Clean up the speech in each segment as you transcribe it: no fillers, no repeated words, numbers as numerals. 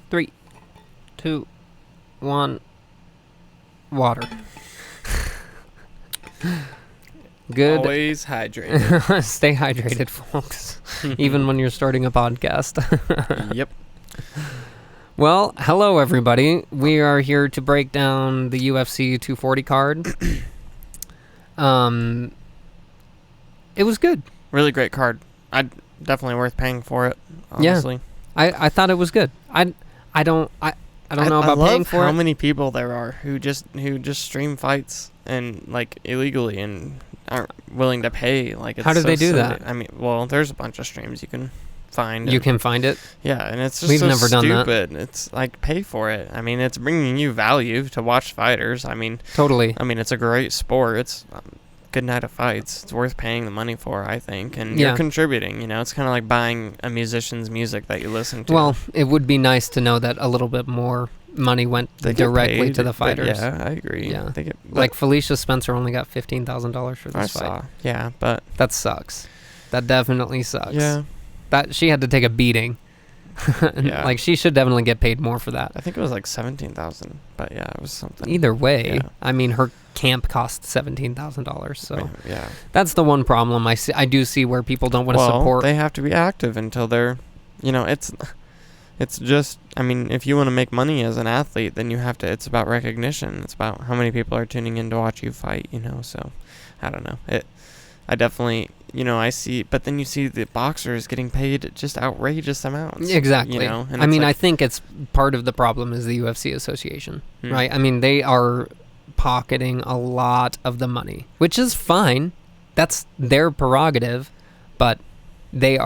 3, 2, 1. Water. Good. Always hydrated. Stay hydrated, folks. Even when you're starting a podcast. Yep. Well, hello everybody. We are here to break down the UFC 240 card. It was good. Really great card. Definitely worth paying for it, honestly. Yeah. I thought it was good. I don't know about paying for it. I love how many people there are who just stream fights and like illegally and aren't willing to pay. Like, it's how do so they do silly. that? I mean, well, there's a bunch of streams you can find. You can find it? Yeah, and it's just We've so never done that. stupid. It's like, pay for it. I mean, it's bringing you value to watch fighters. I mean, Totally. I mean, it's a great sport. It's good night of fights. It's worth paying the money for, I think. And you're contributing, you know. It's kind of like buying a musician's music that you listen to. Well, it would be nice to know that a little bit more money went directly to the fighters. Yeah, I agree. Yeah. Like Felicia Spencer only got $15,000 for this fight. Yeah, but that sucks. That definitely sucks. Yeah. That she had to take a beating. Yeah. Like, she should definitely get paid more for that. I think it was like $17,000, but yeah, it was something. Either way, yeah. I mean, her camp cost $17,000, so yeah. That's the one problem I do see where people don't want to support. They have to be active until they're, you know, it's just, I mean, if you want to make money as an athlete, then you have to, it's about recognition. It's about how many people are tuning in to watch you fight, you know, so I don't know. I definitely, you know, I see, but then you see the boxers getting paid just outrageous amounts. Exactly. You know, and I mean, I think it's part of the problem is the UFC association, right? I mean, they are pocketing a lot of the money, which is fine. That's their prerogative, but they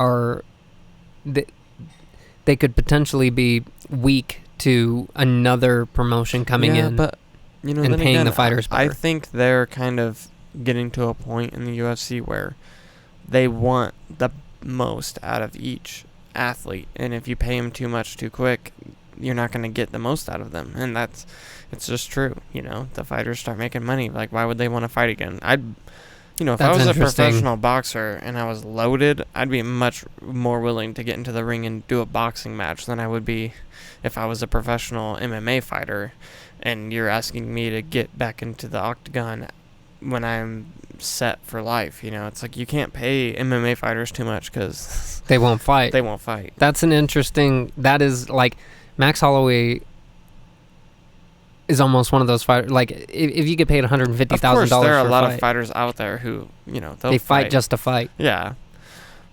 could potentially be weak to another promotion coming in, but, you know, and paying again, the fighters better. I think they're kind of getting to a point in the UFC where they want the most out of each athlete, and if you pay them too much too quick, you're not going to get the most out of them, and it's just true. You know, the fighters start making money. Like, why would they want to fight again? If I was a professional boxer and I was loaded, I'd be much more willing to get into the ring and do a boxing match than I would be if I was a professional MMA fighter and you're asking me to get back into the octagon when I'm set for life. You know, it's like, you can't pay MMA fighters too much because they won't fight. That's an interesting, that is like, Max Holloway is almost one of those fighters. Like, if you get paid $150,000, of course, there are a lot of fighters out there who, you know, they fight just to fight. Yeah,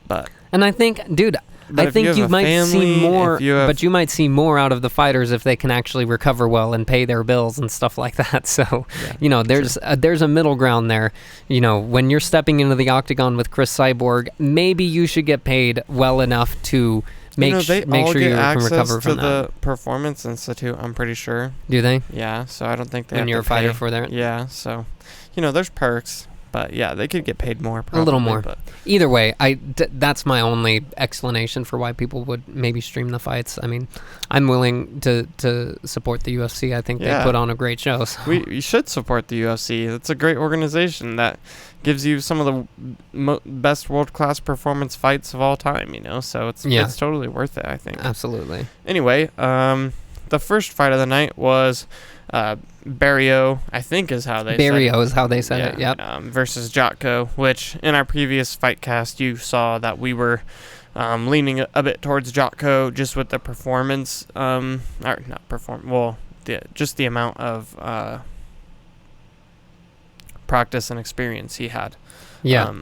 but I think, dude, I think you might see more, but you might see more out of the fighters if they can actually recover well and pay their bills and stuff like that. So, you know, there's a middle ground there. You know, when you're stepping into the octagon with Chris Cyborg, maybe you should get paid well enough to make sure you can recover from that. The Performance Institute, I'm pretty sure. Do they? Yeah, so I don't think they when have you're to a fighter pay. for that. Yeah, so, you know, there's perks, but yeah, they could get paid more. Probably, a little more. But either way, that's my only explanation for why people would maybe stream the fights. I mean, I'm willing to support the UFC. I think they put on a great show. So. You should support the UFC. It's a great organization that gives you some of the best world-class performance fights of all time, you know, so it's totally worth it, I think. Absolutely. Anyway, the first fight of the night was Barrio, I think is how they said it. Barrio is how they said it, yep. Versus Jotko, which in our previous fight cast you saw that we were leaning a bit towards Jotko just with the performance, just the amount of practice and experience he had. Yeah.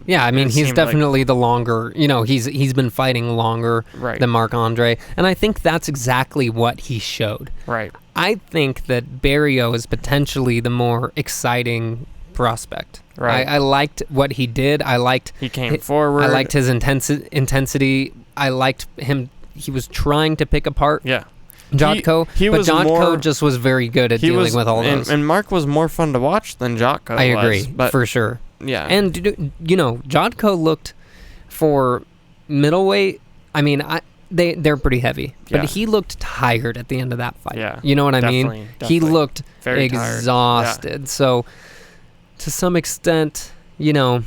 I mean, he's definitely the longer, you know, he's been fighting longer than Marc-Andre, and I think that's exactly what he showed. Right. I think that Barrio is potentially the more exciting prospect. Right. I liked what he did. He came forward. I liked his intensity. I liked him. He was trying to pick apart Jotko, but Jotko just was very good at dealing with all those. And Mark was more fun to watch than Jotko. I agree, for sure. Yeah. And, you know, Jotko looked for middleweight. I mean, they're pretty heavy, but he looked tired at the end of that fight. Yeah. You know what I mean? Definitely. He looked very exhausted. Yeah. So, to some extent, you know,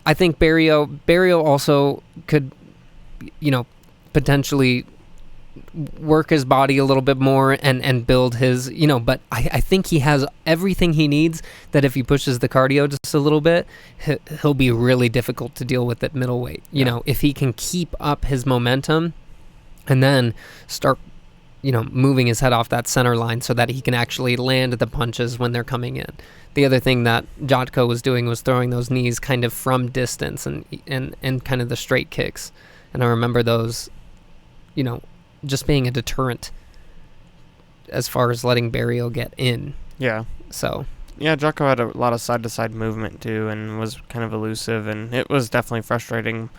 I think Barrio also could, you know, potentially work his body a little bit more and build his, but I think he has everything he needs, that if he pushes the cardio just a little bit, he'll be really difficult to deal with at middleweight. If he can keep up his momentum and then start, moving his head off that center line so that he can actually land the punches when they're coming in. The other thing that Jotko was doing was throwing those knees kind of from distance and kind of the straight kicks. And I remember those, just being a deterrent as far as letting Barrio get in. Yeah. So. Yeah, Jotko had a lot of side-to-side movement, too, and was kind of elusive, and it was definitely frustrating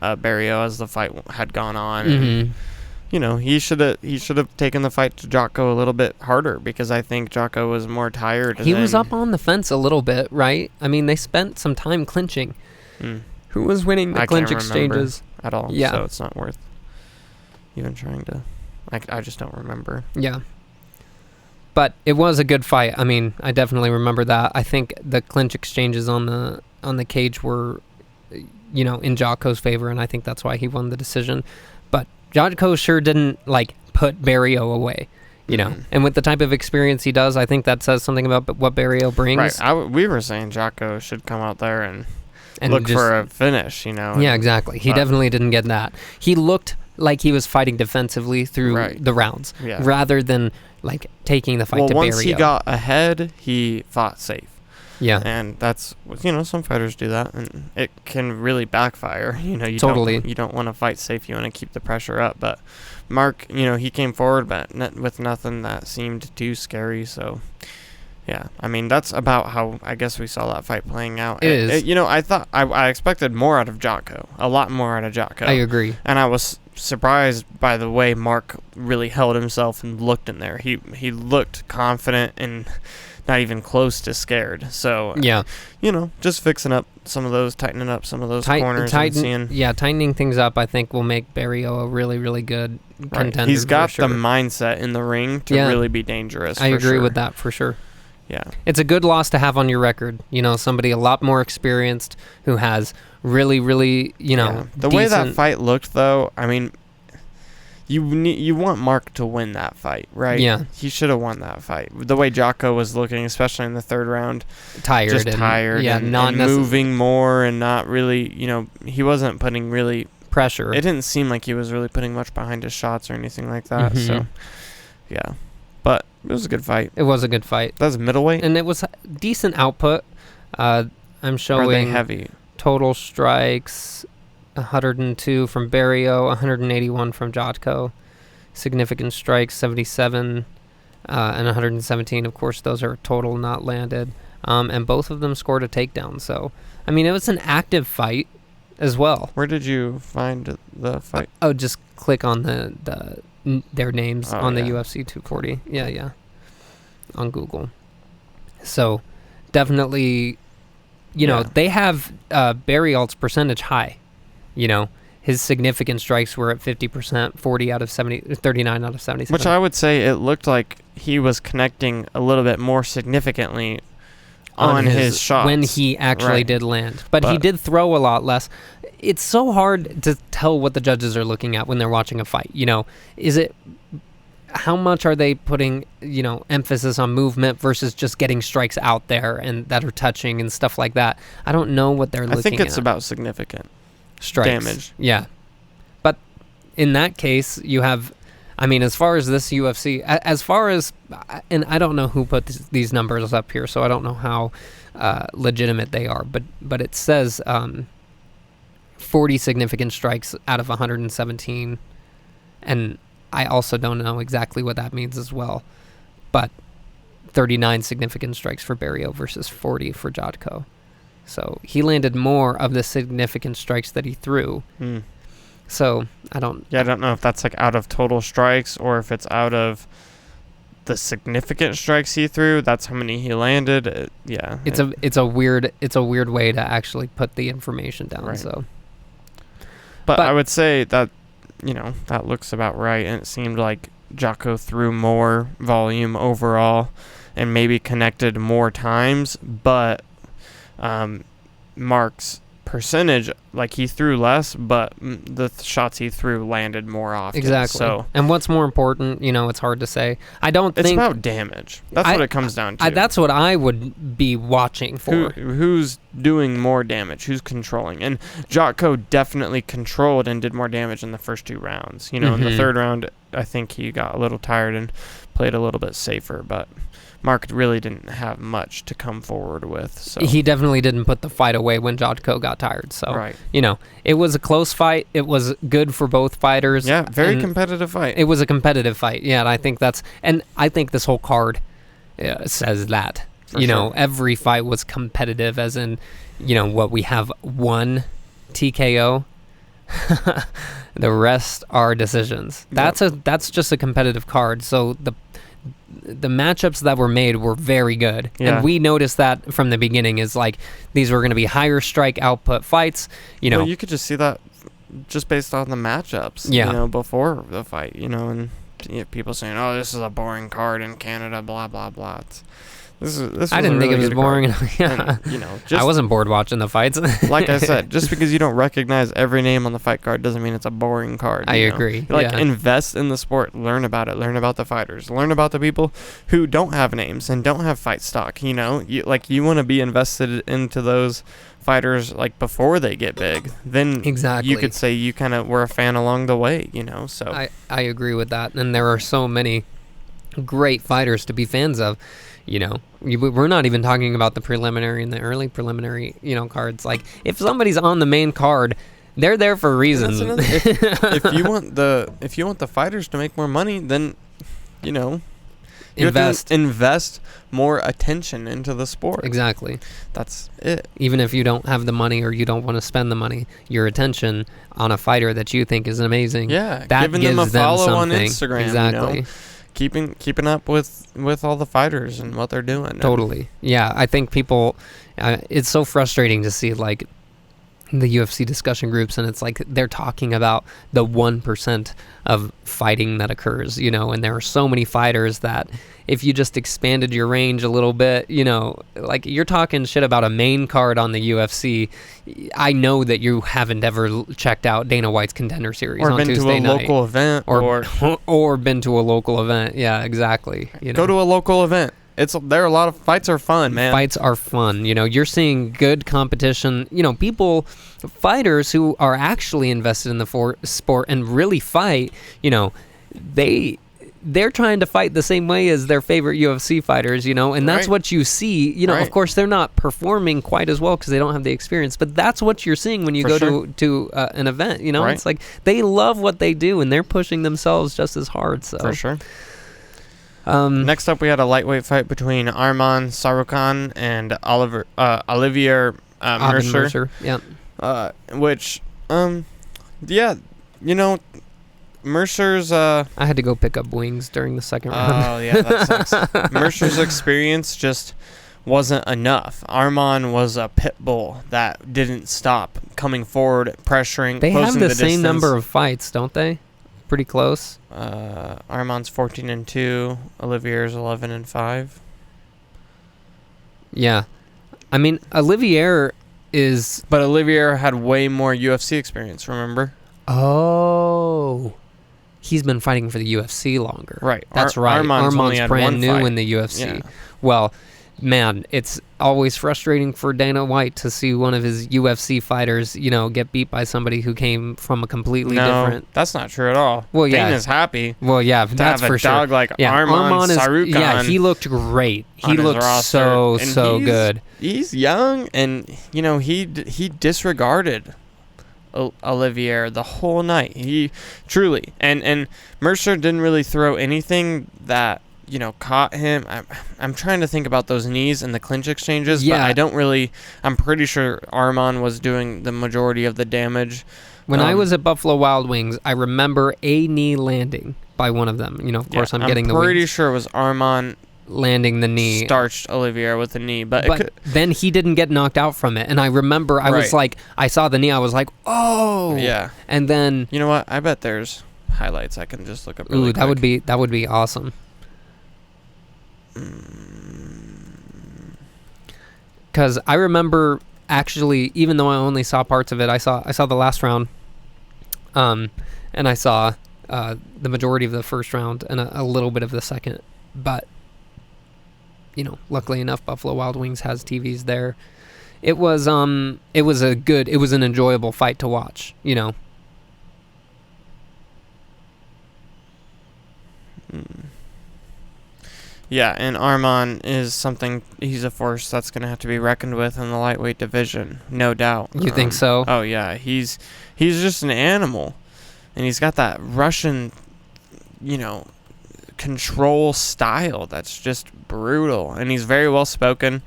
Barrio as the fight had gone on. Mm-hmm. And, he should have taken the fight to Jotko a little bit harder, because I think Jotko was more tired. He was up on the fence a little bit, right? I mean, they spent some time clinching. Who was winning the clinch exchanges? At all, yeah. So it's not worth even trying to. I just don't remember. Yeah, but it was a good fight. I mean, I definitely remember that. I think the clinch exchanges on the cage were, in Jotko's favor, and I think that's why he won the decision. But Jotko sure didn't put Barrio away. And with the type of experience he does, I think that says something about what Barrio brings. Right. We were saying Jotko should come out there and look for a finish, Yeah, exactly. He definitely didn't get that. He looked like he was fighting defensively through the rounds, rather than taking the fight to Barrio. Once he got ahead, he fought safe. Yeah. And that's, some fighters do that, and it can really backfire. You don't want to fight safe. You want to keep the pressure up. But Mark, he came forward, but with nothing that seemed too scary, so... Yeah, I mean, that's about how I guess we saw that fight playing out. It is. I thought I expected more out of Jotko, a lot more out of Jotko. I agree. And I was surprised by the way Mark really held himself and looked in there. He looked confident and not even close to scared. So, yeah, just fixing up some of those, tightening up some of those corners. Tightening things up, I think, will make Barrio a really, really good contender. He's got the mindset in the ring to really be dangerous. I agree with that for sure. Yeah. It's a good loss to have on your record. Somebody a lot more experienced who has really, really, The way that fight looked, though, I mean, you want Mark to win that fight, right? Yeah. He should have won that fight. The way Jotko was looking, especially in the third round. Tired and not moving more and not really, he wasn't putting really... pressure. It didn't seem like he was really putting much behind his shots or anything like that, so, yeah. But it was a good fight. It was a good fight. That was middleweight? And it was decent output. I'm showing... Are they heavy? Total strikes, 102 from Barrio, 181 from Jotko. Significant strikes, 77, and 117. Of course, those are total not landed. And both of them scored a takedown. So, I mean, it was an active fight as well. Where did you find the fight? Just click on their names on the UFC 240. Yeah. On Google. So, definitely, they have Barrialt's percentage high. His significant strikes were at 50%, 39 out of 77. Which I would say it looked like he was connecting a little bit more significantly on his shots. When he actually did land. But he did throw a lot less. It's so hard to tell what the judges are looking at when they're watching a fight. Is it... How much are they putting, emphasis on movement versus just getting strikes out there and that are touching and stuff like that? I don't know what they're looking at. I think it's about significant strikes. Damage. Yeah. But in that case, you have, as far as this UFC, and I don't know who put these numbers up here, so I don't know how legitimate they are, but it says 40 significant strikes out of 117, and I also don't know exactly what that means as well, but 39 significant strikes for Barrio versus 40 for Jotko. So he landed more of the significant strikes that he threw. So I don't know if that's out of total strikes or if it's out of the significant strikes he threw. That's how many he landed. It's a weird way to actually put the information down. Right. So, but I would say that. That looks about right, and it seemed like Jotko threw more volume overall and maybe connected more times, but Mark's percentage, like, he threw less, but the shots he threw landed more often. Exactly. So, and what's more important, it's hard to say. I don't think... It's about damage. That's what it comes down to. That's what I would be watching for. Who's doing more damage? Who's controlling? And Jotko definitely controlled and did more damage in the first 2 rounds. In the third round, I think he got a little tired and played a little bit safer, but Mark really didn't have much to come forward with. So he definitely didn't put the fight away when Jotko got tired. So, right. It was a close fight. It was good for both fighters. Yeah, very competitive fight. It was a competitive fight. Yeah, and I think this whole card says that. Sure. Every fight was competitive, as in, what we have one TKO. The rest are decisions. That's just a competitive card. So the matchups that were made were very good. Yeah. And we noticed that from the beginning, is like these were going to be higher strike output fights. Well, you could just see that just based on the matchups. Yeah. Before the fight. And people saying, "Oh, this is a boring card in Canada." Blah blah blah. This I didn't think it was boring. Yeah. And, I wasn't bored watching the fights. Like I said, just because you don't recognize every name on the fight card doesn't mean it's a boring card. I agree. Invest in the sport, learn about it, learn about the fighters, learn about the people who don't have names and don't have fight stock. You want to be invested into those fighters before they get big. Then exactly, you could say you kind of were a fan along the way. So I agree with that, and there are so many great fighters to be fans of. We're not even talking about the preliminary and the early preliminary, cards. Like, if somebody's on the main card, they're there for reasons. If you want the fighters to make more money, then invest more attention into the sport. Exactly. That's it. Even if you don't have the money or you don't want to spend the money, your attention on a fighter that you think is amazing. Yeah, that giving gives them a follow on something. Instagram. Exactly. Keeping up with all the fighters and what they're doing. Totally. Yeah, I think people, it's so frustrating to see the UFC discussion groups, and it's like they're talking about the 1% of fighting that occurs, and there are so many fighters that if you just expanded your range a little bit, you're talking shit about a main card on the UFC. I know that you haven't ever checked out Dana White's Contender Series on Tuesday night. Or been to a local event. Or been to a local event. Yeah, exactly. Go to a local event. There are a lot of fights are fun, man. Fights are fun. You're seeing good competition. Fighters who are actually invested in the sport and really fight, they're trying to fight the same way as their favorite UFC fighters, and that's what you see. Of course, they're not performing quite as well because they don't have the experience, but that's what you're seeing when you go to an event. It's like they love what they do and they're pushing themselves just as hard. So for sure. Next up, we had a lightweight fight between Arman Sarukan and Olivier Mercier. Yeah. Which, Mercier's... I had to go pick up wings during the second round. Oh, yeah, that sucks. Mercier's experience just wasn't enough. Arman was a pit bull that didn't stop coming forward, pressuring, They have the same distance. number of fights, don't they? Pretty close. Arman's 14-2. Olivier's 11-5. Yeah, I mean Olivier is, but Olivier had way more UFC experience. Remember? Oh, he's been fighting for the UFC longer. Right. That's right. Arman's brand new fight. In the UFC. Yeah. Well, man, it's always frustrating for Dana White to see one of his UFC fighters, get beat by somebody who came from a completely different... that's not true at all. Well, yeah. Dana's happy. Well, yeah, that's for sure. To have a dog like Arman Sarukan. Yeah, he looked great. He looked so good. He's young, and, he disregarded Olivier the whole night. He truly... And Mercier didn't really throw anything that... caught him. I'm trying to think about those knees and the clinch exchanges, but I'm pretty sure Arman was doing the majority of the damage. When I was at Buffalo Wild Wings, I remember a knee landing by one of them. Of course, I'm getting the wings. I'm pretty sure it was Arman landing the knee. Starched Olivier with the knee, but then he didn't get knocked out from it. And I remember I was like, I saw the knee, I was like, oh! Yeah. And then... You know what? I bet there's highlights I can just look up really quick. That would be awesome. Because I remember actually, even though I only saw parts of it, I saw the last round, and I saw the majority of the first round and a little bit of the second. But luckily enough, Buffalo Wild Wings has TVs there. It was an enjoyable fight to watch. Yeah, and Arman is something. He's a force that's going to have to be reckoned with in the lightweight division, no doubt. You think so? Oh yeah, he's just an animal, and he's got that Russian, control style that's just brutal, and he's very well spoken.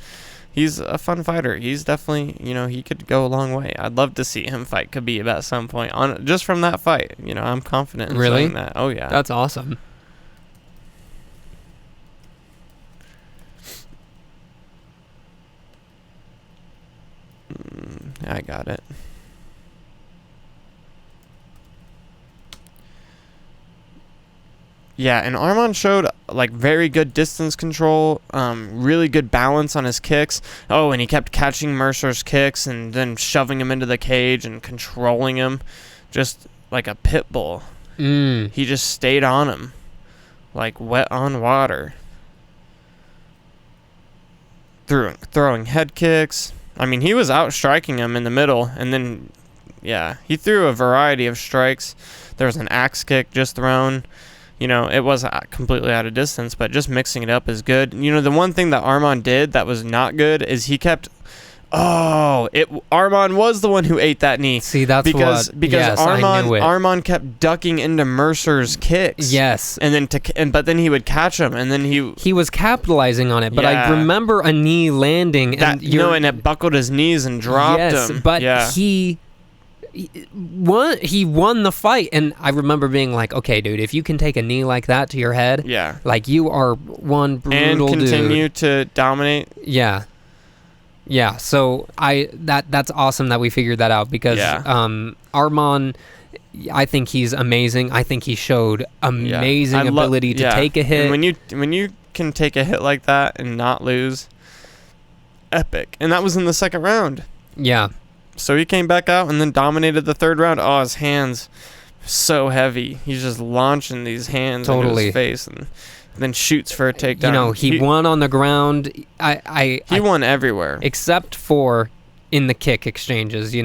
He's a fun fighter. He's definitely, he could go a long way. I'd love to see him fight Khabib at some point. Just from that fight, I'm confident in saying that. Oh yeah, that's awesome. I got it. Yeah, and Arman showed very good distance control, really good balance on his kicks. Oh, and he kept catching Mercer's kicks and then shoving him into the cage and controlling him, just like a pit bull. He just stayed on him, like wet on water. Throwing head kicks. I mean, he was outstriking him in the middle, and then, he threw a variety of strikes. There was an axe kick just thrown. It was completely out of distance, but just mixing it up is good. The one thing that Arman did that was not good is he kept... Arman was the one who ate that knee. See, that's because yes, I knew it. Arman kept ducking into Mercer's kicks. Yes, but then he would catch him, and then he was capitalizing on it. But I remember a knee landing, and it buckled his knees and dropped him. Yes, but he won the fight, and I remember being like, okay, dude, if you can take a knee like that to your head, you are one brutal dude. And continue to dominate. Yeah, so that's awesome that we figured that out, because Arman, I think he's amazing. I think he showed amazing ability to take a hit. And when you can take a hit like that and not lose, epic. And that was in the second round. Yeah. So he came back out and then dominated the third round. Oh, his hands so heavy. He's just launching these hands into his face and then shoots for a takedown. He won on the ground. He won everywhere. Except for in the kick exchanges, he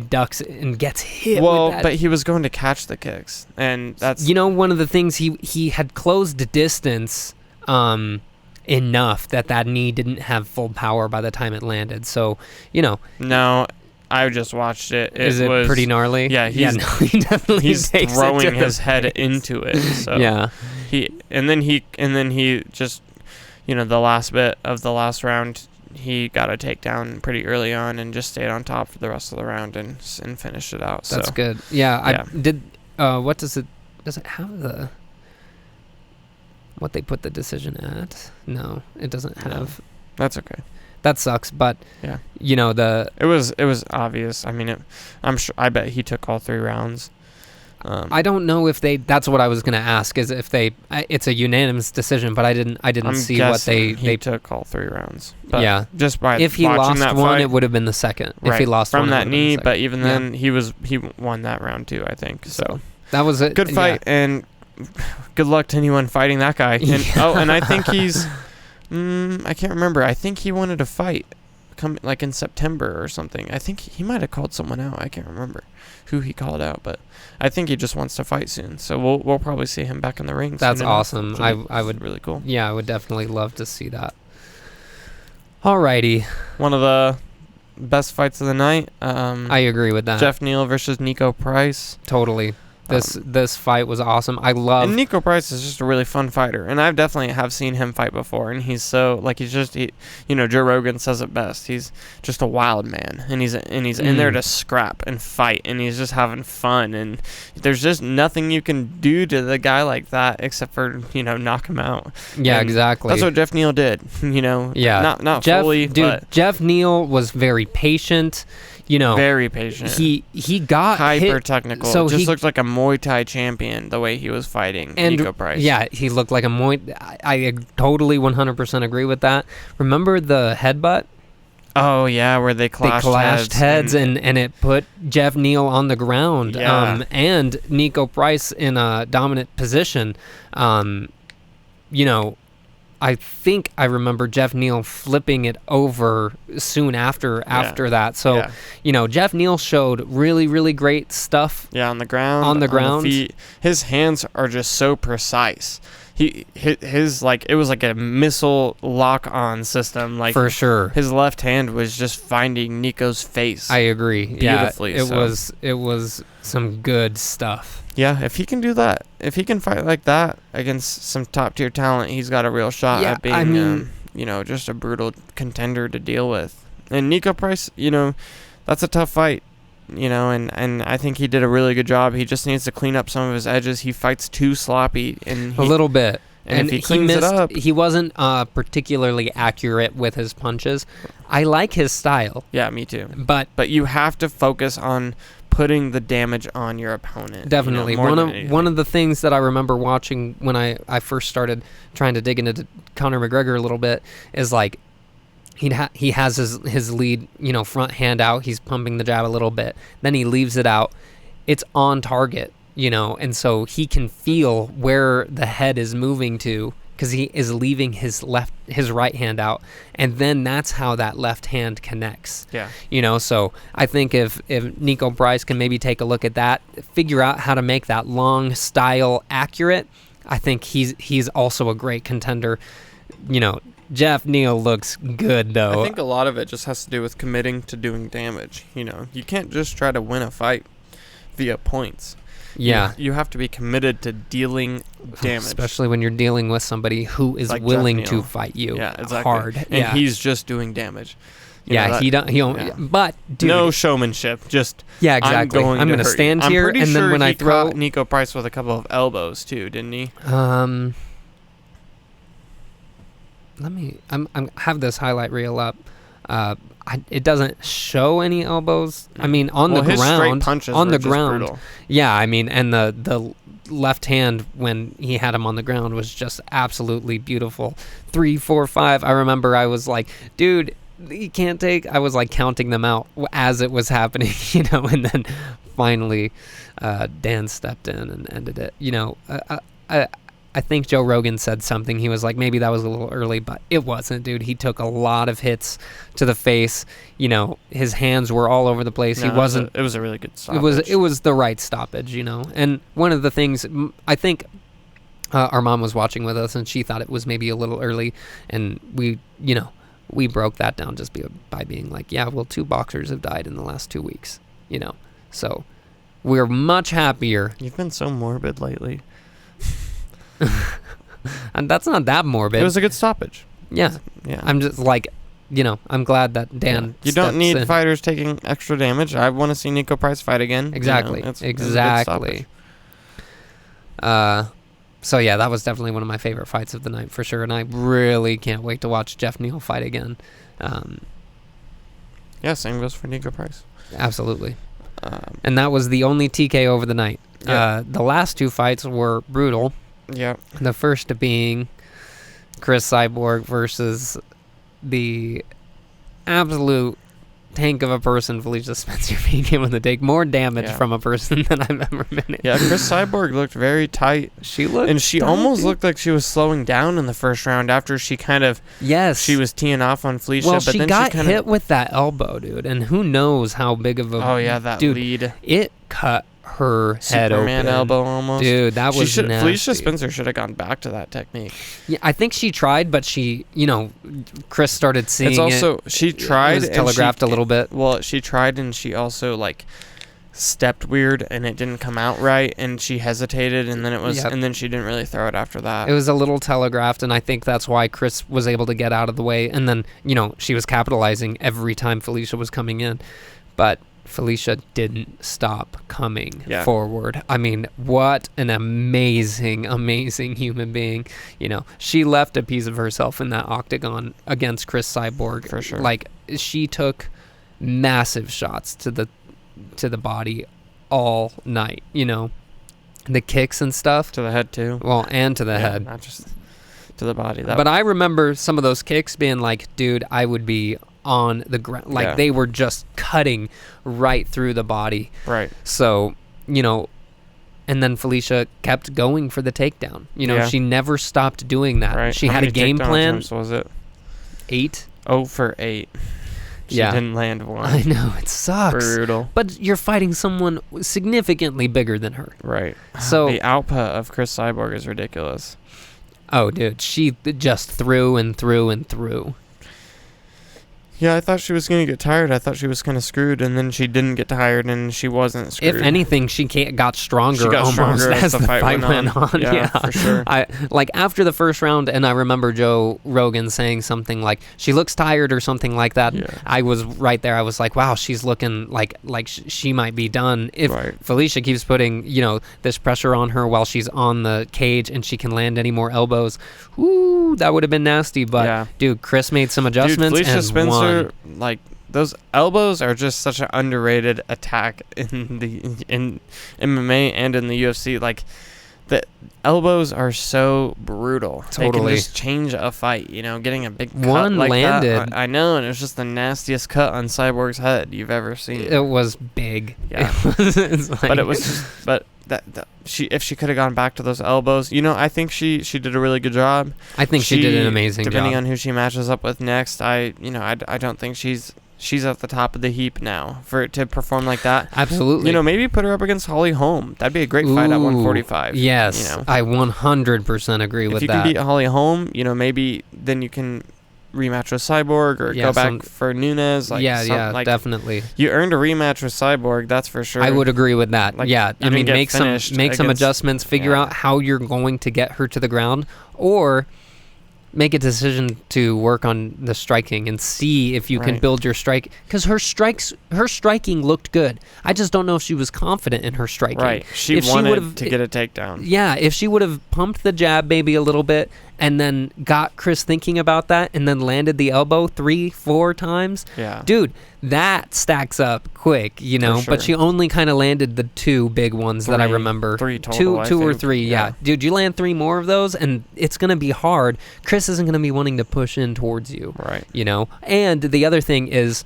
ducks and gets hit with that. But he was going to catch the kicks. And that's... one of the things, he had closed the distance enough that knee didn't have full power by the time it landed. So, No, I just watched it. Is it pretty gnarly? Yeah, he definitely he's throwing his head into it. So yeah. He just, the last bit of the last round, he got a takedown pretty early on and just stayed on top for the rest of the round and finished it out. That's good. Yeah, I did. What does it have what they put the decision at? No, it doesn't have. That's okay. That sucks, but it was obvious. I mean, I bet he took all 3 rounds. I don't know if that's what I was going to ask, is if it's a unanimous decision, but I didn't see what he took all 3 rounds. But just by if he lost that one, fight, it would have been the second. Right, if he lost from one, that knee, but even then he won that round too, I think. So that was a good fight, and good luck to anyone fighting that guy. And, and I think he's I can't remember. I think he wanted to fight in September or something. I think he might have called someone out. I can't remember who he called out, but I think he just wants to fight soon. So we'll probably see him back in the ring. That's awesome. I would really cool. Yeah, I would definitely love to see that. Alrighty. One of the best fights of the night. I agree with that. Jeff Neal versus Nico Price. Totally. This fight was awesome. And Nico Price is just a really fun fighter, and I've definitely have seen him fight before, and he's so Joe Rogan says it best. He's just a wild man, and he's in there to scrap and fight, and he's just having fun, and there's just nothing you can do to the guy like that except for knock him out. Yeah, and exactly. That's what Jeff Neal did. Yeah, not fully, but Jeff Neal was very patient. Very patient. He got hyper technical. So just looked like a Muay Thai champion the way he was fighting Nico Price. Yeah, he looked like a Muay. I totally 100% agree with that. Remember the headbutt? Oh, yeah, where they clashed heads and it put Jeff Neal on the ground. Yeah. And Nico Price in a dominant position. I think I remember Jeff Neal flipping it over soon after that. So, Jeff Neal showed really, really great stuff. Yeah, on the ground. On the feet. His hands are just so precise. His it was like a missile lock-on system. Like, for sure. His left hand was just finding Nico's face. I agree. Beautifully. Yeah, it was some good stuff. Yeah, if he can do that, if he can fight like that against some top-tier talent, he's got a real shot at being, just a brutal contender to deal with. And Nico Price, that's a tough fight, and I think he did a really good job. He just needs to clean up some of his edges. He fights too sloppy. A little bit. And if he cleans it up... He wasn't particularly accurate with his punches. I like his style. Yeah, me too. But you have to focus on putting the damage on your opponent. Definitely. One of the things that I remember watching when I first started trying to dig into Conor McGregor a little bit is like he has his lead, front hand out. He's pumping the jab a little bit. Then he leaves it out. It's on target, and so he can feel where the head is moving to because he is leaving his right hand out, and then that's how that left hand connects. Yeah. So I think if Nico Price can maybe take a look at that, figure out how to make that long style accurate, I think he's also a great contender. Jeff Neal looks good though. I think a lot of it just has to do with committing to doing damage. You can't just try to win a fight via points. Yeah. You have to be committed to dealing damage. Especially when you're dealing with somebody who is like willing to fight you hard. And he's just doing damage. But dude, no showmanship. Just exactly. I'm going to stand here and then when I throw caught Nico Price with a couple of elbows too, didn't he? Let me I'm have this highlight reel up. It doesn't show any elbows. I mean, on the ground. His straight punches on the were ground. Brutal. Yeah, I mean, and the left hand when he had him on the ground was just absolutely beautiful. 3, 4, 5. I remember I was like, dude, you can't take. I was like counting them out as it was happening, and then finally Dan stepped in and ended it. I think Joe Rogan said something. He was like, maybe that was a little early, but it wasn't, dude. He took a lot of hits to the face. His hands were all over the place. No, he wasn't. It was a really good stoppage. It was the right stoppage, And one of the things, I think our mom was watching with us, and she thought it was maybe a little early, and we broke that down just by being like, yeah, well, 2 boxers have died in the last 2 weeks, So we're much happier. You've been so morbid lately. And that's not that morbid. It was a good stoppage. Yeah. I'm just like, I'm glad that Dan. You don't need fighters taking extra damage. I want to see Nico Price fight again. Exactly. Exactly. So yeah, that was definitely one of my favorite fights of the night for sure, and I really can't wait to watch Jeff Neal fight again. Yeah, same goes for Nico Price. Absolutely. And that was the only TKO of the night. Yeah. The last 2 fights were brutal. Yeah. The first being Chris Cyborg versus the absolute tank of a person, Felicia Spencer, being able to take more damage from a person than I've ever been in. Yeah, Chris Cyborg looked very tight. She looked And she almost looked like she was slowing down in the first round after she kind of... Yes. She was teeing off on Felicia, well, but she then got she kind hit with that elbow, dude, and who knows how big of a... Oh, yeah, that lead. It cut her head open. Superman elbow almost. Dude, that was nasty. Felicia Spencer should have gone back to that technique. Yeah, I think she tried, but she, Chris started seeing it's also, she tried. It was telegraphed a little bit. Well, she tried and she also, stepped weird and it didn't come out right and she hesitated and then and then she didn't really throw it after that. It was a little telegraphed and I think that's why Chris was able to get out of the way and then, she was capitalizing every time Felicia was coming in. But Felicia didn't stop coming forward. I mean, what an amazing, amazing human being. She left a piece of herself in that octagon against Chris Cyborg. For sure. She took massive shots to the body all night, The kicks and stuff. To the head, too. Well, and to the head. Not just to the body. But I remember some of those kicks being like, dude, I would be on the ground. Like, they were just cutting right through the body. Right. So, you know, and then Felicia kept going for the takedown. You know, she never stopped doing that. Right. She How had many a game plan. Attempts was it? 8. 0 for 8. She didn't land one. I know, it sucks. Brutal. But you're fighting someone significantly bigger than her. Right. So the output of Chris Cyborg is ridiculous. Oh, dude, she just threw and threw and threw. Yeah, I thought she was going to get tired. I thought she was kind of screwed, and then she didn't get tired, and she wasn't screwed. If anything, she got stronger. She got almost stronger as the fight went on. Yeah, for sure. Like after the first round, and I remember Joe Rogan saying something like, "She looks tired" or something like that. Yeah. I was right there. I was like, "Wow, she's looking like she might be done." If Felicia keeps putting, you know, this pressure on her while she's on the cage and she can land any more elbows, ooh, that would have been nasty. But dude, Chris made some adjustments and Spencer, like, those elbows are just such an underrated attack in MMA and in the UFC. Like, the elbows are so brutal. Totally. They can just change a fight, you know, getting a big cut one like landed. That. I know, and it was just the nastiest cut on Cyborg's head you've ever seen. It was big. Yeah. But it was just, but if she could have gone back to those elbows, you know, I think she did a really good job. I think she did an amazing job. Depending on who she matches up with next, I don't think she's at the top of the heap now for it to perform like that. Absolutely. You know, maybe put her up against Holly Holm. That'd be a great fight at 145. Yes, you know? I 100% agree with that. If you can beat Holly Holm, you know, maybe then you can rematch with Cyborg or go back for Nunes. Like, definitely. You earned a rematch with Cyborg, that's for sure. I would agree with that. Like, I mean, make some adjustments, figure out how you're going to get her to the ground, or make a decision to work on the striking and see if you can build your strike, because her striking looked good. I just don't know if she was confident in her striking. Right. She wanted to get a takedown. Yeah, if she would have pumped the jab maybe a little bit and then got Chris thinking about that and then landed the elbow 3-4 times. Yeah. Dude, that stacks up quick, you know, but she only kind of landed the 2 big ones that I remember. 3 total, two or 3, yeah. Dude, you land 3 more of those and it's going to be hard. Chris isn't going to be wanting to push in towards you. Right. You know? And the other thing is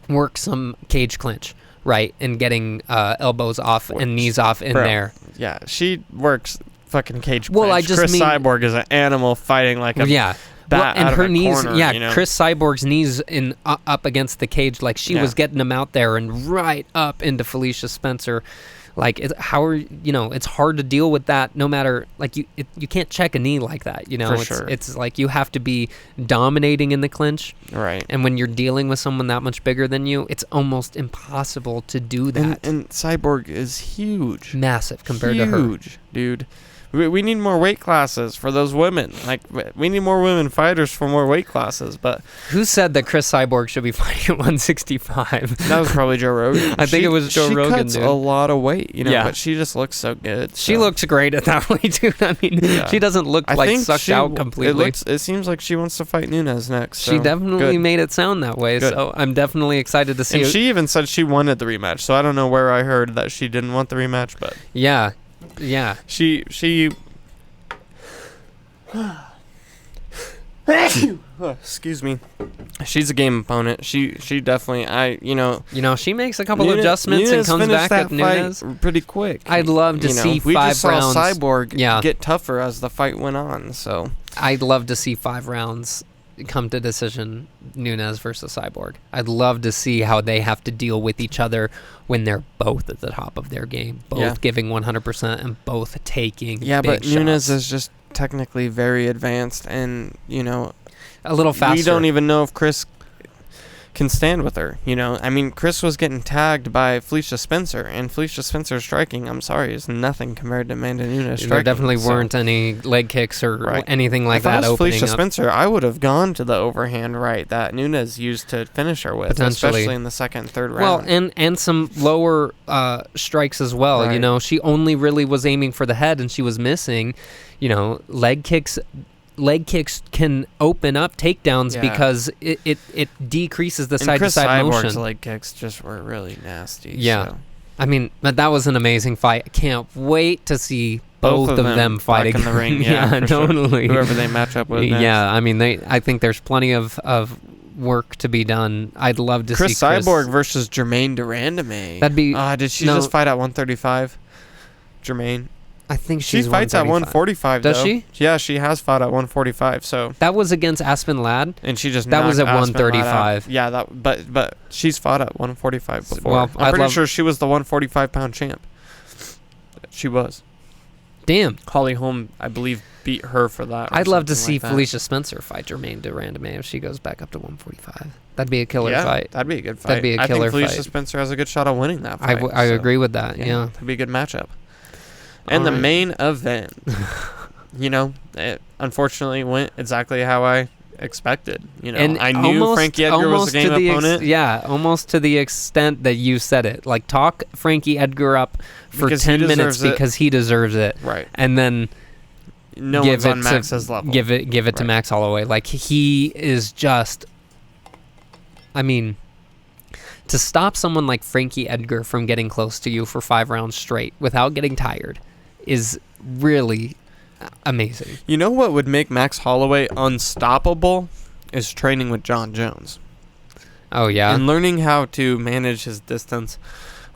work some cage clinch, right? And getting elbows off and knees off in there. Yeah, she works fucking cage clinch. Well, I just mean Cyborg is an animal fighting like a bat and out her of a knees, corner, you know? Chris Cyborg's knees up against the cage, like she was getting them out there and right up into Felicia Spencer. Like, it's hard to deal with that. No matter, like, you can't check a knee like that. You know, it's like you have to be dominating in the clinch. Right. And when you're dealing with someone that much bigger than you, it's almost impossible to do that. And Cyborg is huge, massive compared to her. Huge, dude. We need more weight classes for those women. Like, we need more women fighters for more weight classes. But who said that Chris Cyborg should be fighting at 165? That was probably Joe Rogan. I think it was Joe Rogan. She cuts a lot of weight, you know, but she just looks so good. So. She looks great at that weight, dude. I mean, she doesn't look like sucked out completely. It seems like she wants to fight Nunes next. So she definitely made it sound that way. Good. So I'm definitely excited to see. And she even said she wanted the rematch. So I don't know where I heard that she didn't want the rematch, but yeah. She excuse me. She's a game opponent. She definitely she makes a couple adjustments and comes back at Nunes pretty quick. I'd love to see 5 rounds. We just saw Cyborg get tougher as the fight went on. So I'd love to see 5 rounds come to decision, Nunes versus Cyborg. I'd love to see how they have to deal with each other when they're both at the top of their game, both giving 100% and both taking big but shots. Nunes is just technically very advanced and, a little faster. We don't even know if Chris can stand with her, I mean, Chris was getting tagged by Felicia Spencer, and Felicia Spencer's striking, I'm sorry, is nothing compared to Amanda Nunes striking. There definitely weren't any leg kicks or anything like that opening up. Felicia Spencer, I would have gone to the overhand right that Nunes used to finish her with, especially in the second and third round. Well, and some lower strikes as well. Right. She only really was aiming for the head, and she was missing, leg kicks. Leg kicks can open up takedowns because it decreases the side-to-side motion. Chris Cyborg's leg kicks just were really nasty. Yeah. So. I mean, but that was an amazing fight. I can't wait to see both of them fight in the ring. Yeah, totally. Sure. Whoever they match up with next. Yeah, I mean, I think there's plenty of work to be done. I'd love to see Chris Cyborg versus Jermaine Durandame. That'd be... did she just fight at 135? Jermaine? I think she fights at 145. Does she? Yeah, she has fought at 145. So that was against Aspen Ladd, and she just that was at 135. Yeah, but she's fought at 145 before. Well, I'm pretty sure she was the 145-pound champ. She was. Damn. Holly Holm, I believe, beat her for that. I'd love to see Felicia Spencer fight Jermaine Durandame if she goes back up to 145. That'd be a killer fight. That'd be a good fight. That'd be a killer fight. I think Felicia Spencer has a good shot of winning that fight. I agree with that. Yeah, that'd be a good matchup. And the main event, it unfortunately went exactly how I expected. And I knew Frankie Edgar was a game opponent. Almost to the extent that you said it. Like, talk Frankie Edgar up for 10 minutes because he deserves it. Right. And then no one's on Max's level. Give it to Max Holloway. Like, he is just... I mean... To stop someone like Frankie Edgar from getting close to you for 5 rounds straight without getting tired is really amazing. You know what would make Max Holloway unstoppable is training with John Jones. Oh, yeah? And learning how to manage his distance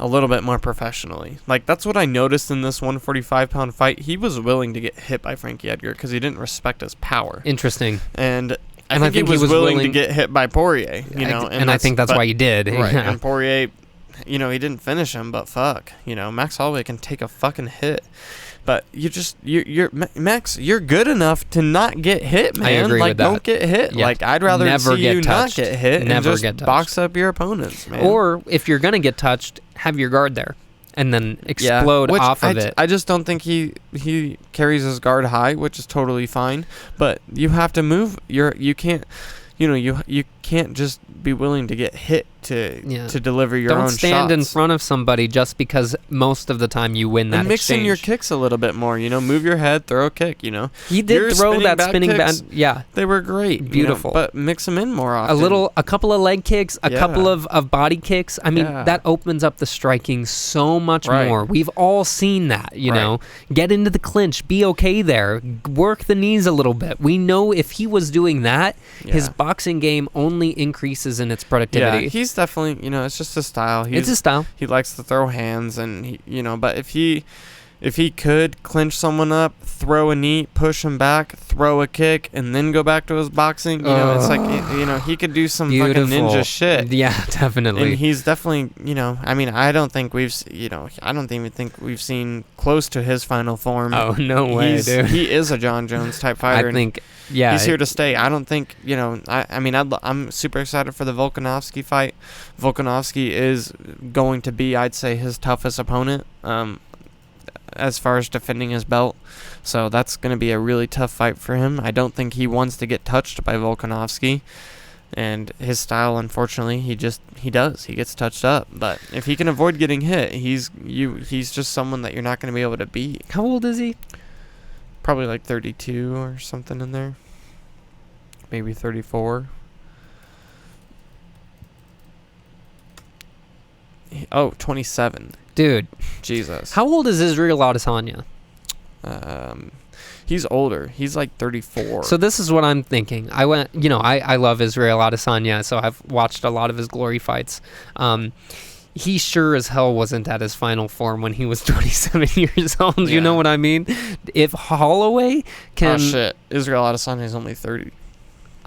a little bit more professionally. Like, that's what I noticed in this 145-pound fight. He was willing to get hit by Frankie Edgar because he didn't respect his power. Interesting. And I think he was willing to get hit by Poirier, and I think that's why he did. Right, and Poirier, he didn't finish him, but fuck, Max Holloway can take a fucking hit. But Max, you're good enough to not get hit, man. I agree with that. Don't get hit. Yeah. Like, I'd rather see you not get hit and just box up your opponents, man. Or, if you're going to get touched, have your guard there. And then explode off of it. I just don't think he carries his guard high, which is totally fine. But you have to move. You can't, you can't just be willing to get hit to deliver your own shots. Don't stand in front of somebody just because most of the time you win that exchange. And mix in your kicks a little bit more. Move your head, throw a kick. He did throw that spinning back. Yeah, they were great. Beautiful. But mix them in more often. A couple of leg kicks, a couple of body kicks. I mean, that opens up the striking so much more. We've all seen that. Get into the clinch, be okay there, work the knees a little bit. We know if he was doing that, his boxing game only increases in its productivity. Yeah, he's definitely, it's just a style. It's a style. He likes to throw hands, and but if he could clinch someone up, throw a knee, push him back, throw a kick, and then go back to his boxing, it's like, he could do some fucking ninja shit. Yeah, definitely. And he's definitely, I don't think I don't even think we've seen close to his final form. Oh, no way, dude. He is a John Jones type fighter. I think, yeah. He's here to stay. I don't think, I'm super excited for the Volkanovski fight. Volkanovski is going to be, I'd say, his toughest opponent. As far as defending his belt. So that's going to be a really tough fight for him. I don't think he wants to get touched by Volkanovski. And his style, unfortunately, he does. He gets touched up. But if he can avoid getting hit, he's just someone that you're not going to be able to beat. How old is he? Probably like 32 or something in there. Maybe 34. Oh, 27. Dude. Jesus. How old is Israel Adesanya? He's older. He's like 34. So this is what I'm thinking. I love Israel Adesanya, so I've watched a lot of his glory fights. He sure as hell wasn't at his final form when he was 27 years old. Yeah. You know what I mean? If Holloway can... Oh, shit. Israel Adesanya is only 30.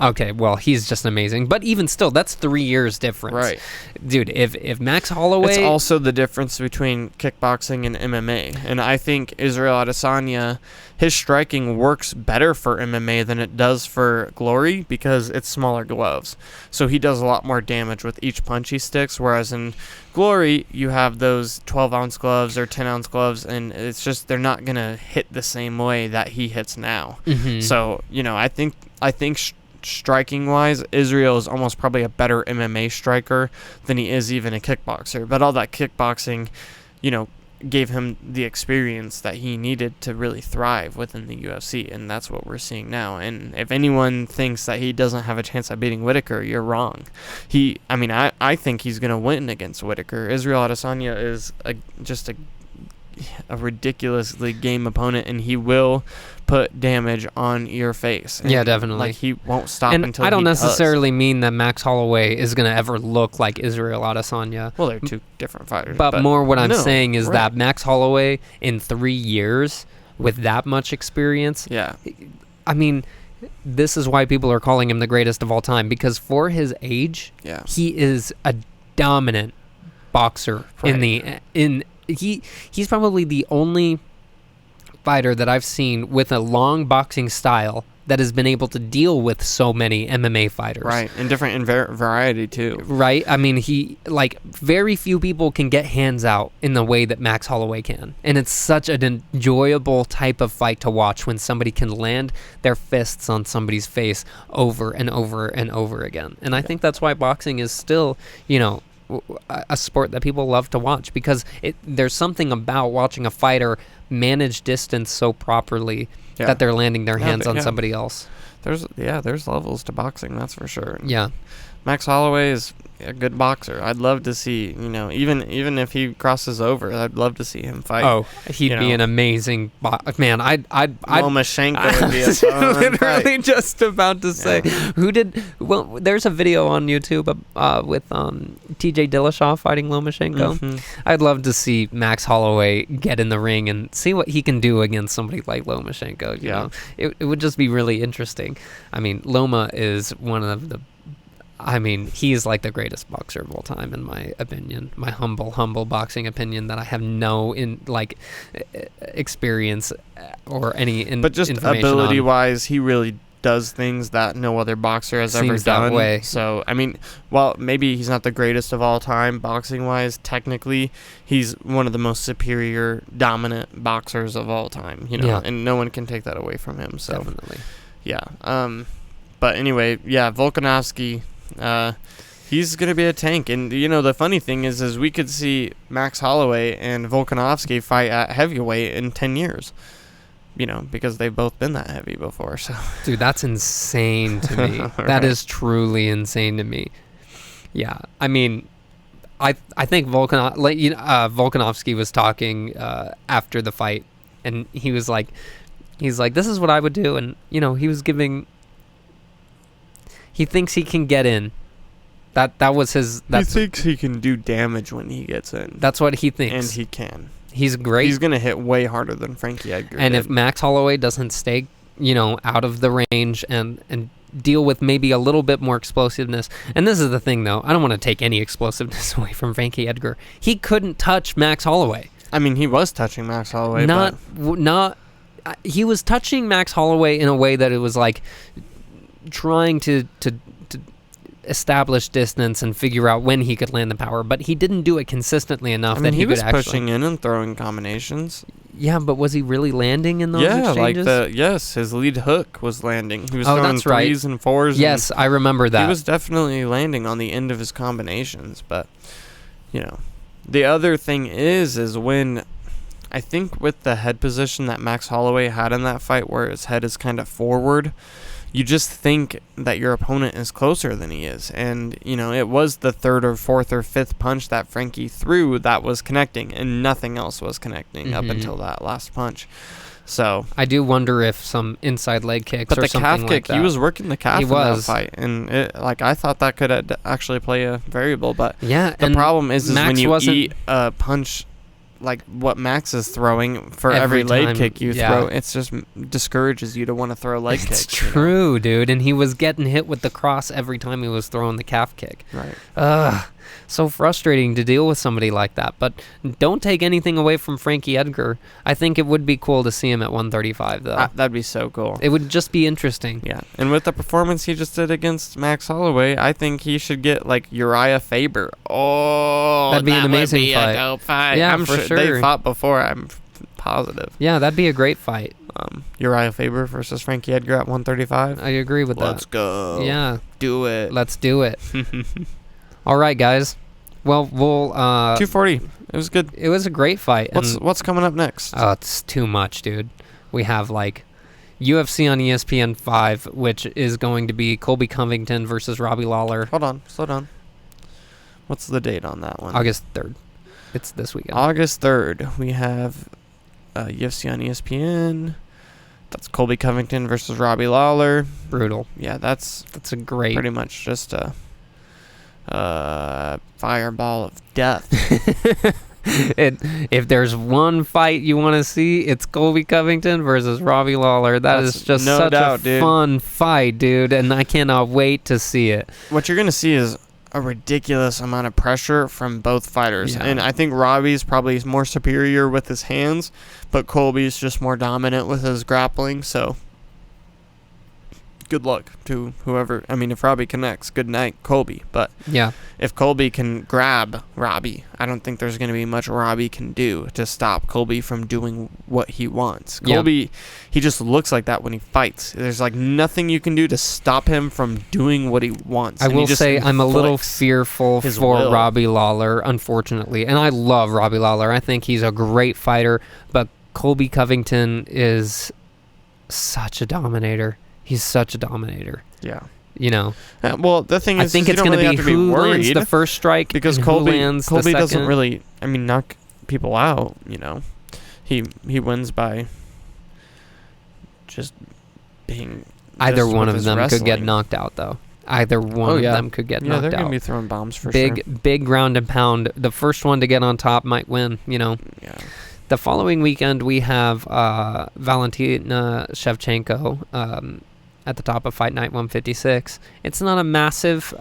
Okay, well, he's just amazing. But even still, that's 3 years difference. Right. Dude, if Max Holloway... It's also the difference between kickboxing and MMA. And I think Israel Adesanya, his striking works better for MMA than it does for Glory because it's smaller gloves. So he does a lot more damage with each punch he sticks, whereas in Glory, you have those 12-ounce gloves or 10-ounce gloves, and it's just they're not going to hit the same way that he hits now. Mm-hmm. So, I think striking wise, Israel is almost probably a better MMA striker than he is even a kickboxer. But all that kickboxing, gave him the experience that he needed to really thrive within the UFC, and that's what we're seeing now. And if anyone thinks that he doesn't have a chance at beating Whitaker, you're wrong. I think he's going to win against Whitaker. Israel Adesanya is just a a ridiculously game opponent, and he will put damage on your face. And yeah, definitely. Like, he won't stop and until I don't he necessarily mean that Max Holloway is going to ever look like Israel Adesanya. Well, they're two different fighters. But more what I'm saying is that Max Holloway in 3 years with that much experience, yeah, I mean, this is why people are calling him the greatest of all time, because for his age, he is a dominant boxer. Right. He's probably the only fighter that I've seen with a long boxing style that has been able to deal with so many MMA fighters. Right, and different in variety too. Right, I mean, very few people can get hands out in the way that Max Holloway can. And it's such an enjoyable type of fight to watch when somebody can land their fists on somebody's face over and over and over again. And I think that's why boxing is still, a sport that people love to watch, because there's something about watching a fighter manage distance so properly that they're landing their hands on somebody else. There's levels to boxing, that's for sure. Yeah. Max Holloway is a good boxer. I'd love to see, even if he crosses over, I'd love to see him fight. Oh, he'd be an amazing man. Lomachenko would be a fun literally fight. Just about to say there's a video on YouTube with TJ Dillashaw fighting Lomachenko. Mm-hmm. I'd love to see Max Holloway get in the ring and see what he can do against somebody like Lomachenko. You know, it would just be really interesting. I mean, Loma is one of the he's like the greatest boxer of all time, in my opinion. My humble boxing opinion that I have no experience or any but just ability-wise, he really does things that no other boxer has ever done. That way. So, I mean, while maybe he's not the greatest of all time boxing-wise, technically, he's one of the most superior, dominant boxers of all time. And no one can take that away from him. So, definitely. Yeah. But anyway, Volkanovski. He's going to be a tank. And, the funny thing is we could see Max Holloway and Volkanovski fight at heavyweight in 10 years, because they've both been that heavy before. So, dude, that's insane to me. Right. That is truly insane to me. Yeah. I mean, I think Volkanovski was talking after the fight, and he's like, this is what I would do. And, he thinks he can get in. That was his... He thinks he can do damage when he gets in. That's what he thinks. And he can. He's great. He's going to hit way harder than Frankie Edgar And did. if Max Holloway doesn't stay, out of the range and deal with maybe a little bit more explosiveness... And this is the thing, though. I don't want to take any explosiveness away from Frankie Edgar. He couldn't touch Max Holloway. I mean, he was touching Max Holloway, he was touching Max Holloway in a way that it was like... trying to establish distance and figure out when he could land the power, but he didn't do it consistently enough that he could actually... he was pushing in and throwing combinations. Yeah, but was he really landing in those exchanges? Yes, his lead hook was landing. He was throwing threes and fours. Yes, I remember that. He was definitely landing on the end of his combinations, but, the other thing is when... I think with the head position that Max Holloway had in that fight, where his head is kind of forward... You just think that your opponent is closer than he is. And, it was the third or fourth or fifth punch that Frankie threw that was connecting, and nothing else was connecting up until that last punch. So I do wonder if some inside leg kicks or something like that. But the calf kick, he was working the calf in that fight. And, I thought that could actually play a variable. But the problem is when you eat a punch... like what Max is throwing for every leg kick you throw, it's just discourages you to want to throw leg kicks. It's true, dude. And he was getting hit with the cross every time he was throwing the calf kick. Right. So frustrating to deal with somebody like that. But don't take anything away from Frankie Edgar. I think it would be cool to see him at 135, though. That'd be so cool. It would just be interesting. Yeah. And with the performance he just did against Max Holloway, I think he should get, Uriah Faber. Oh, that'd be an amazing would be fight. A dope fight. Yeah, I'm sure. They fought before, I'm positive. Yeah, that'd be a great fight. Uriah Faber versus Frankie Edgar at 135. I agree with that. Let's go. Yeah. Do it. Let's do it. All right, guys. Well, we'll... 240. It was good. It was a great fight. What's coming up next? Oh, it's too much, dude. We have, UFC on ESPN 5, which is going to be Colby Covington versus Robbie Lawler. Hold on. Slow down. What's the date on that one? August 3rd. It's this weekend. August 3rd, we have UFC on ESPN. That's Colby Covington versus Robbie Lawler. Brutal. Yeah, that's a great. Pretty much just a fireball of death. If there's one fight you want to see, it's Colby Covington versus Robbie Lawler. That's just no such doubt, a dude. fun fight, dude, and I cannot wait to see it. What you're going to see is a ridiculous amount of pressure from both fighters. Yeah. And I think Robbie's probably more superior with his hands, but Colby's just more dominant with his grappling, so good luck to whoever. I mean, if Robbie connects, good night, Colby. But yeah, if Colby can grab Robbie, I don't think there's going to be much Robbie can do to stop Colby from doing what he wants. Colby, he just looks like that when he fights. There's like nothing you can do to stop him from doing what he wants. I will say I'm a little fearful for Robbie Lawler, unfortunately. And I love Robbie Lawler. I think he's a great fighter, but Colby Covington is such a dominator. He's such a dominator. Yeah. You know. Well, the thing is, I think it's going to be who lands the first strike because Colby doesn't really, knock people out. You know, he wins by just being. Either one of them could get knocked out, though. Either one of them could get knocked out. Yeah, they're going to be throwing bombs for sure. Big ground and pound. The first one to get on top might win. You know. Yeah. The following weekend we have Valentina Shevchenko at the top of Fight Night 156. It's not a massive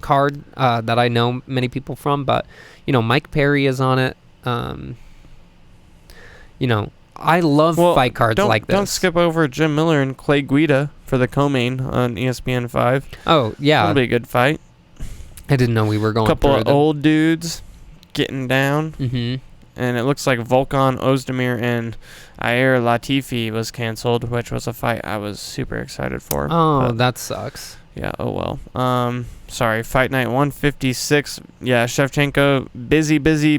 card that I know many people from, but Mike Perry is on it. I love fight cards like this. Don't skip over Jim Miller and Clay Guida for the co-main on ESPN 5. Oh yeah, that'll be a good fight. I didn't know we were going. Couple of old dudes getting down. Mm-hmm. And it looks like Volkan Ozdemir and Ayer Latifi was canceled, which was a fight I was super excited for. Oh, that sucks. Yeah, oh well. Sorry, Fight Night 156. Yeah, Shevchenko,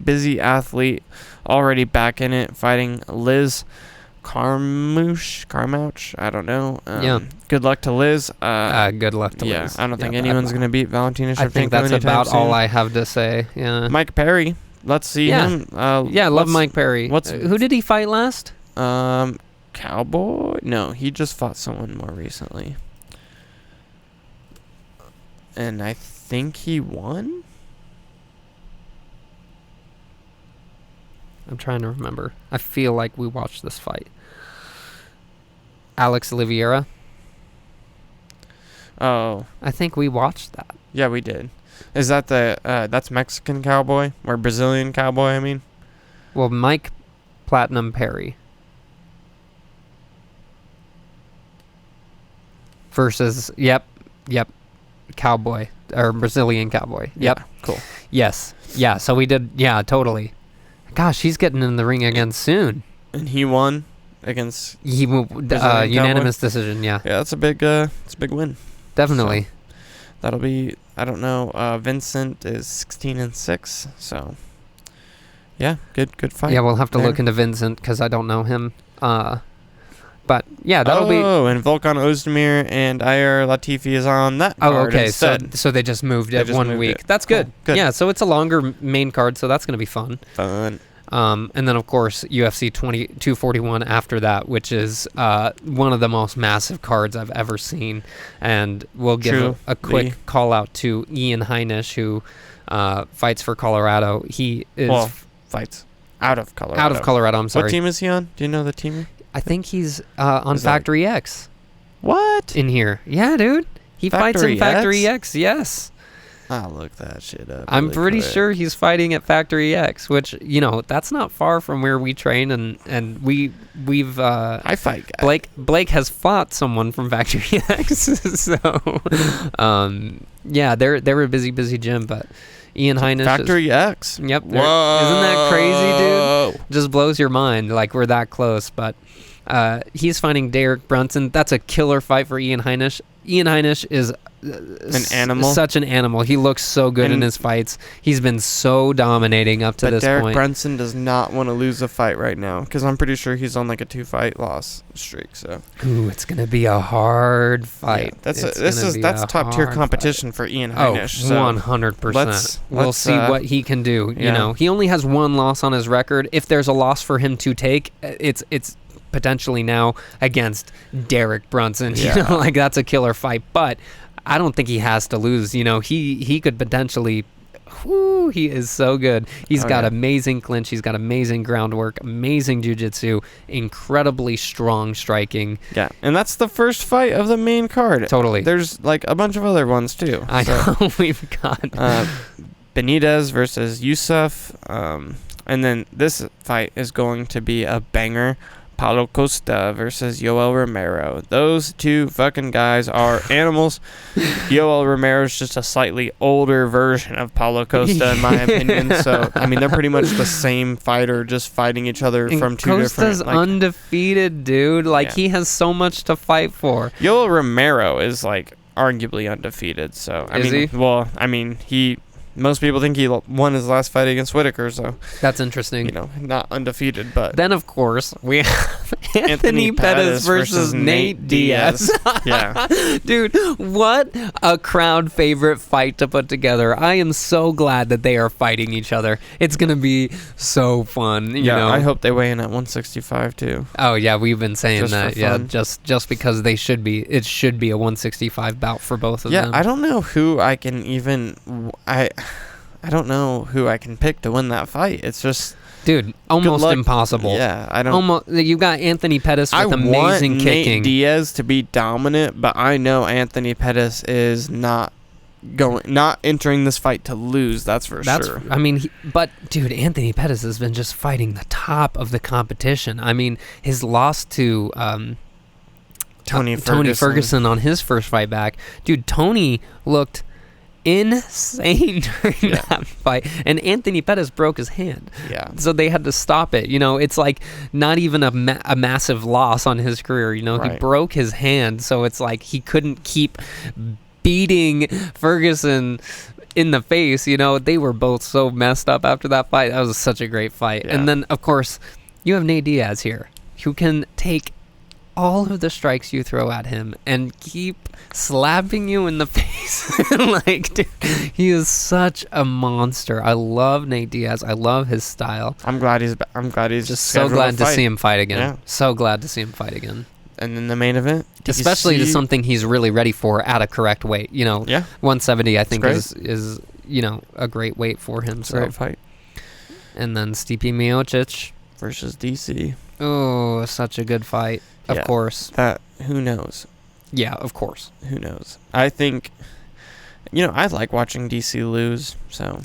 busy athlete, already back in it, fighting Liz Carmouche. I don't know. Yeah. Good luck to Liz. Good luck to Liz. I don't think anyone's going to beat Valentina Shevchenko. I think that's about soon. all I have to say. Yeah. Mike Perry. Let's see him. Love Mike Perry. Who did he fight last? Cowboy? No, he just fought someone more recently. And I think he won? I'm trying to remember. I feel like we watched this fight. Alex Oliveira? Oh. I think we watched that. Yeah, we did. Is that that's Mexican Cowboy? Or Brazilian Cowboy, I mean? Well, Mike Platinum Perry. Versus, yep, Cowboy. Or Brazilian Cowboy. Yep. Yeah, cool. Yes. Yeah, so we did, totally. Gosh, he's getting in the ring again soon. And he won against unanimous decision, yeah. Yeah, that's a big win. Definitely. So that'll be, I don't know, Vincent is 16-6, so yeah, good fight. Yeah, we'll have to look into Vincent because I don't know him. But yeah, that'll be. Oh, and Volkan Ozdemir and Ayer Latifi is on that card. Oh, okay. Instead. So they just moved it 1 week. That's good. Cool. Good. Yeah, so it's a longer main card, so that's going to be fun. And then, of course, UFC 241 after that, which is one of the most massive cards I've ever seen. And we'll give a quick call out to Ian Heinisch, who fights for Colorado. He is fights out of Colorado. Out of Colorado, I'm sorry. What team is he on? Do you know the team? I think he's on Factory X. What? In here. Yeah, dude. He fights in Factory X, yes. I'll look that shit up. I'm pretty sure he's fighting at Factory X, which, that's not far from where we train, and we've I fight guy. Blake has fought someone from Factory X, so yeah, they're a busy gym, but Ian Heinisch Factory X. Yep. Whoa. Isn't that crazy, dude? Just blows your mind, like we're that close, but he's fighting Derek Brunson. That's a killer fight for Ian Heinisch. Ian Heinisch is an animal. Such an animal. He looks so good in his fights. He's been so dominating up to this Derek point. Brunson does not want to lose a fight right now because I'm pretty sure he's on like a 2-fight loss streak. So ooh, it's gonna be a hard fight. Yeah, that's top tier competition for Ian Heinisch. 100%. We'll see what he can do. You know, he only has 1 loss on his record. If there's a loss for him to take, it's potentially now against Derek Brunson. You know, like that's a killer fight. But I don't think he has to lose. You know, he could potentially. Whoo, he is so good. He's got amazing clinch. He's got amazing groundwork, amazing jiu-jitsu, incredibly strong striking. Yeah, and that's the first fight of the main card. Totally. There's like a bunch of other ones too. I know. We've got Benitez versus Yusuf. And then this fight is going to be a banger. Paulo Costa versus Yoel Romero. Those 2 fucking guys are animals. Yoel Romero is just a slightly older version of Paulo Costa, in my opinion. So, I mean, they're pretty much the same fighter, just fighting each other from 2 Costa's different... Costa's undefeated, dude. Like, he has so much to fight for. Yoel Romero is, like, arguably undefeated. So, Is he? Well, I mean, most people think he won his last fight against Whitaker, so... That's interesting. You know, not undefeated, but... Then, of course, we have Anthony Pettis versus Nate Diaz. Yeah. Dude, what a crowd favorite fight to put together. I am so glad that they are fighting each other. It's going to be so fun, you know? I hope they weigh in at 165, too. Oh, yeah, we've been saying just that. Yeah, just because they should be. It should be a 165 bout for both of them. Yeah, I don't know who I can even... I don't know who I can pick to win that fight. It's just... Dude, almost impossible. Yeah, I don't... You got Anthony Pettis with amazing kicking. I want Nate Diaz to be dominant, but I know Anthony Pettis is not entering this fight to lose. That's for sure. I mean, but dude, Anthony Pettis has been just fighting the top of the competition. I mean, his loss to Tony Ferguson on his first fight back. Dude, Tony looked insane during that fight, and Anthony Pettis broke his hand. Yeah. So they had to stop it. You know, it's like not even a massive loss on his career. You know, he broke his hand, so it's like he couldn't keep beating Ferguson in the face. You know, they were both so messed up after that fight. That was such a great fight. Yeah. And then, of course, you have Nate Diaz here, who can take all of the strikes you throw at him and keep slapping you in the face. Like, dude, he is such a monster. I love Nate Diaz. I love his style. I'm glad he's just so glad to see him fight again. Yeah. So glad to see him fight again. And then the main event, especially to something he's really ready for at a correct weight. You know, 170 I think is you know, a great weight for him. So great fight. And then Stipe Miocic versus DC. Oh, such a good fight. Of course. Who knows? Yeah, of course. Who knows? I think, you know, I like watching DC lose, so,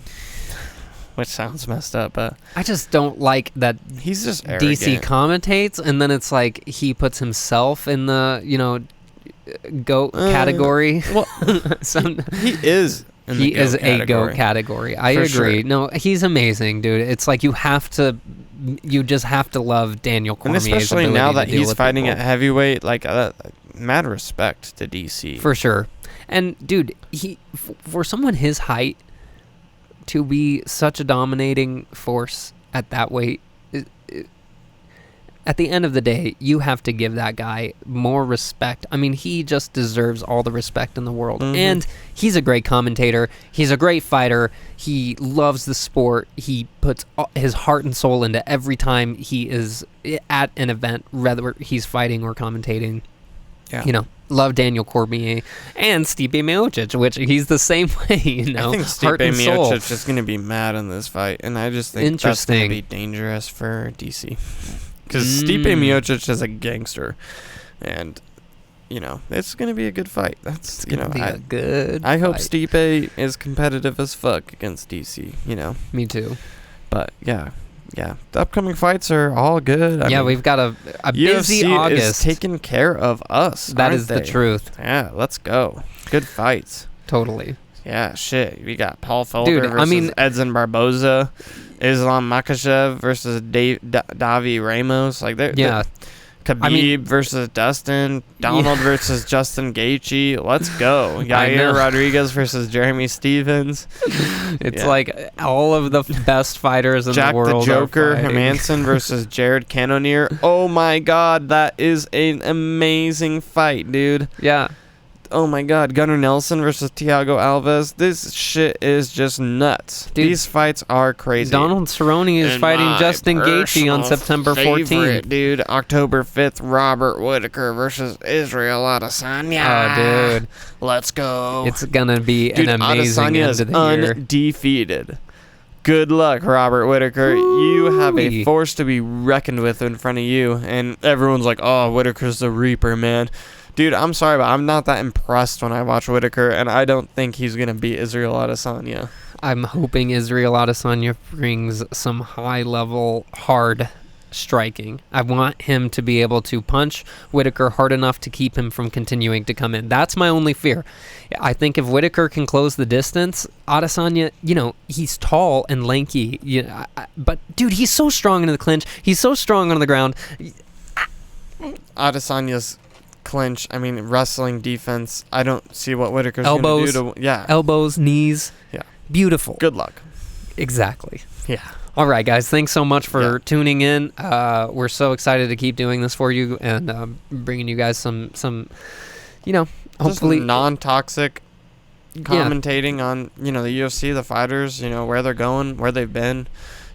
which sounds messed up, but I just don't like that he's just arrogant. DC commentates, and then it's like he puts himself in the, you know, GOAT category. Well, he is. He is a GOAT category. I agree. Sure. No, he's amazing, dude. It's like you just have to love Daniel Cormier's ability. And especially now that he's fighting people at heavyweight, like, mad respect to DC. For sure. And, dude, for someone his height to be such a dominating force at that weight, at the end of the day, you have to give that guy more respect. I mean, he just deserves all the respect in the world. Mm-hmm. And he's a great commentator. He's a great fighter. He loves the sport. He puts his heart and soul into every time he is at an event, whether he's fighting or commentating. Yeah. You know, love Daniel Cormier and Stipe Miocic, which he's the same way, you know. I think Stipe Miocic is going to be mad in this fight, and I just think that's going to be dangerous for DC. Because Stipe Miocic is a gangster, and, you know, it's going to be a good fight. That's, you know, I hope Stipe is competitive as fuck against DC, you know. Me too. But, yeah. The upcoming fights are all good. I mean, we've got a busy UFC August. is taking care of us. That is the truth. Yeah, let's go. Good fights. Totally. Yeah, shit. We got Paul Felder versus Edson Barboza. Islam Makhachev versus Davi Ramos. Like, Khabib versus Dustin. Donald versus Justin Gaethje. Let's go. Yair Rodriguez versus Jeremy Stevens. It's like all of the best fighters in the world. Jack the Joker Hermansson versus Jared Cannonier. Oh my God, that is an amazing fight, dude. Yeah. Oh my God, Gunnar Nelson versus Thiago Alves. This shit is just nuts. Dude, these fights are crazy. Donald Cerrone is fighting Justin Gaethje on September 14th. Dude, October 5th, Robert Whittaker versus Israel Adesanya. Oh, dude. Let's go. It's going to be an amazing Adesanya end is of the year. Undefeated. Good luck, Robert Whittaker. You have a force to be reckoned with in front of you. And everyone's like, oh, Whittaker's the Reaper, man. Dude, I'm sorry, but I'm not that impressed when I watch Whittaker, and I don't think he's going to beat Israel Adesanya. I'm hoping Israel Adesanya brings some high-level, hard striking. I want him to be able to punch Whittaker hard enough to keep him from continuing to come in. That's my only fear. I think if Whittaker can close the distance, Adesanya, he's tall and lanky, but, dude, he's so strong in the clinch. He's so strong on the ground. Adesanya's clinch, wrestling defense, I don't see what Whittaker's going to do to... Elbows, knees. Yeah. Beautiful. Good luck. Exactly. Yeah. All right, guys. Thanks so much for tuning in. We're so excited to keep doing this for you and bringing you guys some hopefully... Just non-toxic commentating on, the UFC, the fighters, where they're going, where they've been.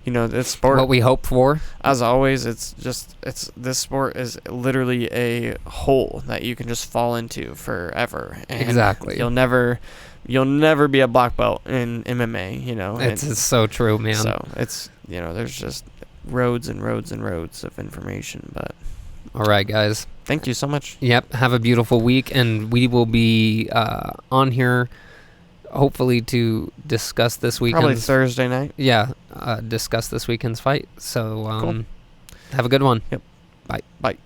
This sport, what we hope for. As always, this sport is literally a hole that you can just fall into forever. And exactly. You'll never be a black belt in MMA, It's so true, man. So it's, there's just roads and roads and roads of information, but. All right, guys. Thank you so much. Yep. Have a beautiful week, and we will be on here hopefully to discuss this weekend's... Probably Thursday night. Yeah, discuss this weekend's fight. So, cool. Have a good one. Yep. Bye. Bye.